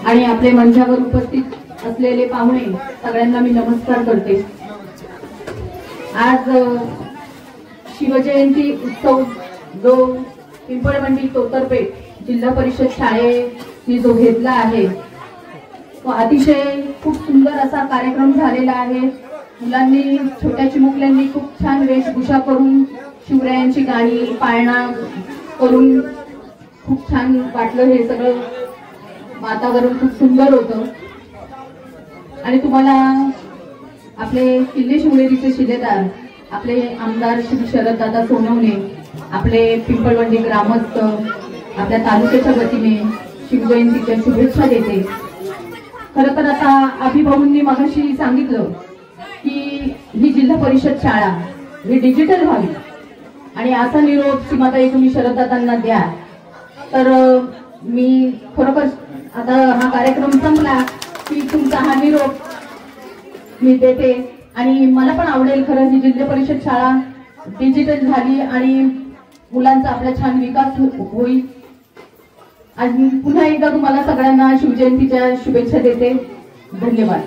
आणि आपले मंचावर उपस्थित असलेले पाहुणे सगळ्यांना मी नमस्कार करते। आज शिवजयंती उत्सव जो पिंपळवंडी तोतरपेठ जिल्हा परिषद शाळेने जो घेतला आहे तो अतिशय खूप सुंदर असा कार्यक्रम झालेला आहे। मुलांनी छोट्या चिमुकल्यांनी खूप छान वेशभूषा करून शिवरायांची गाणी पाळणा करून खूप छान वाटलं। हे सगळं वातावरण खूप सुंदर होतं आणि तुम्हाला आपले किल्ले शिवनेरीचे शिलेदार आपले आमदार श्री शरददादा सोनवणे आपले पिंपळवंडी ग्रामस्थ आपल्या तालुक्याच्या वतीने शिवजयंतीच्या शुभेच्छा देते। खरं तर आता अभिभाऊंनी मगाशी सांगितलं की ही जिल्हा परिषद शाळा ही डिजिटल व्हावी आणि असा निरोप सीमाताई तुम्ही शरददादांना द्या। तर मी खरोखर आता हा कार्यक्रम संपला की तुमचा हा निरोप मी देते आणि मला पण आवडेल खरं ही जिल्हा परिषद शाळा डिजिटल झाली आणि मुलांचा आपला छान विकास होईल। आणि पुन्हा एकदा तुम्हाला सगळ्यांना शिवजयंतीच्या शुभेच्छा देते। धन्यवाद।